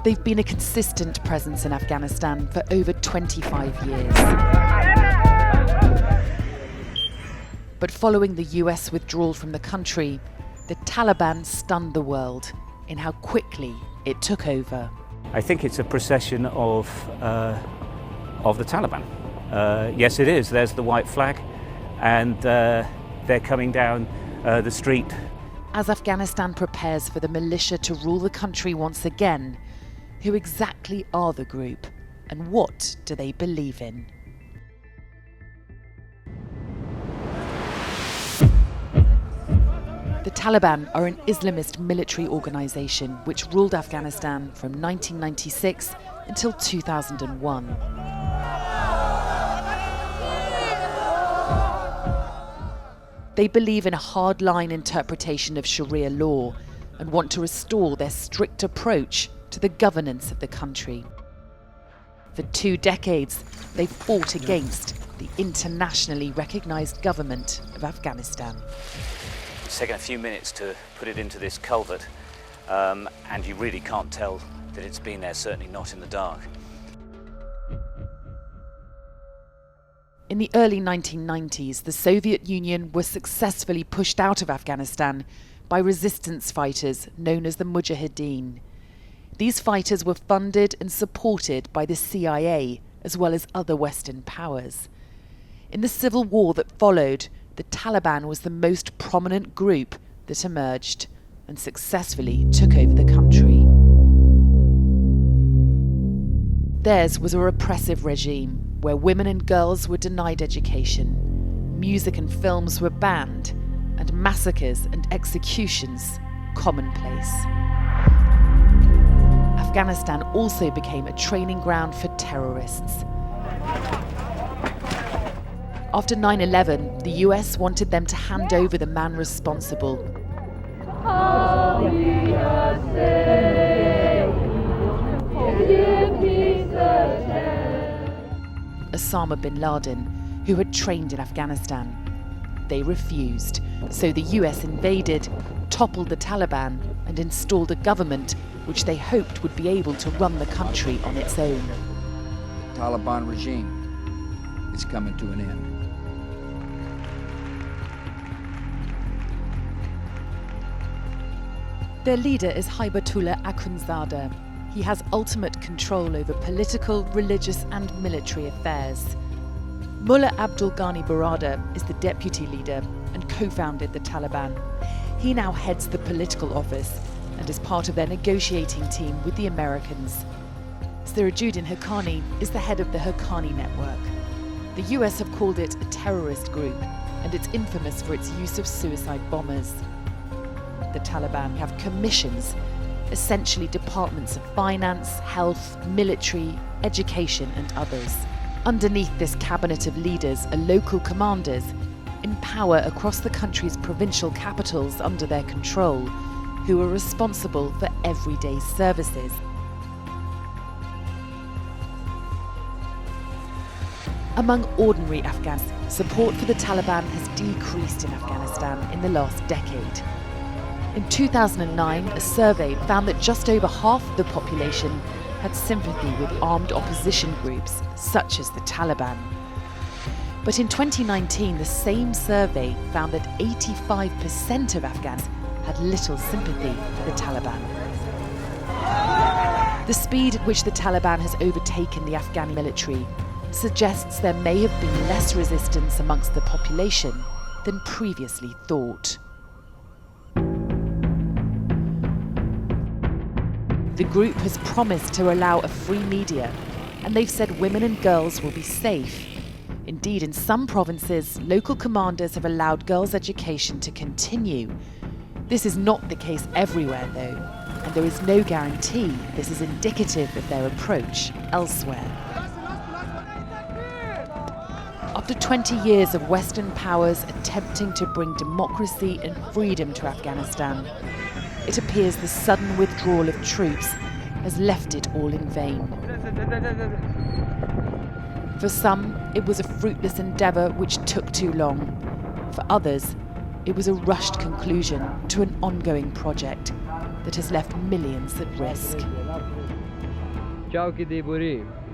They've been a consistent presence in Afghanistan for over 25 years. But following the US withdrawal from the country, the Taliban stunned the world in how quickly it took over. I think it's a procession of the Taliban. Yes, it is. There's the white flag, and they're coming down the street. As Afghanistan prepares for the militia to rule the country once again, who exactly are the group, and what do they believe in? The Taliban are an Islamist military organisation which ruled Afghanistan from 1996 until 2001. They believe in a hard-line interpretation of Sharia law and want to restore their strict approach to the governance of the country. For 2 decades, they've fought against the internationally recognised government of Afghanistan. It's taken a few minutes to put it into this culvert, and you really can't tell that it's been there, certainly not in the dark. In the early 1990s, the Soviet Union was successfully pushed out of Afghanistan by resistance fighters known as the Mujahideen. These fighters were funded and supported by the CIA as well as other Western powers. In the civil war that followed, the Taliban was the most prominent group that emerged and successfully took over the country. Theirs was a repressive regime where women and girls were denied education, music and films were banned, and massacres and executions commonplace. Afghanistan also became a training ground for terrorists. After 9/11, the US wanted them to hand over the man responsible. Osama bin Laden, who had trained in Afghanistan. They refused, so the US invaded, toppled the Taliban, and installed a government which they hoped would be able to run the country on its own. The Taliban regime is coming to an end. Their leader is Haibatullah Akhundzada. He has ultimate control over political, religious and military affairs. Mullah Abdul Ghani Baradar is the deputy leader and co-founded the Taliban. He now heads the political office and is part of their negotiating team with the Americans. Sirajuddin Haqqani is the head of the Haqqani network. The US have called it a terrorist group, and it's infamous for its use of suicide bombers. The Taliban have commissions, essentially departments of finance, health, military, education and others. Underneath this cabinet of leaders are local commanders in power across the country's provincial capitals under their control, who are responsible for everyday services. Among ordinary Afghans, support for the Taliban has decreased in Afghanistan in the last decade. In 2009, a survey found that just over half of the population had sympathy with armed opposition groups, such as the Taliban. But in 2019, the same survey found that 85% of Afghans had little sympathy for the Taliban. The speed at which the Taliban has overtaken the Afghan military suggests there may have been less resistance amongst the population than previously thought. The group has promised to allow a free media, and they've said women and girls will be safe. Indeed, in some provinces, local commanders have allowed girls' education to continue. This is not the case everywhere, though, and there is no guarantee this is indicative of their approach elsewhere. After 20 years of Western powers attempting to bring democracy and freedom to Afghanistan, it appears the sudden withdrawal of troops has left it all in vain. For some, it was a fruitless endeavour which took too long. For others, it was a rushed conclusion to an ongoing project that has left millions at risk. Ciao che dei Buri.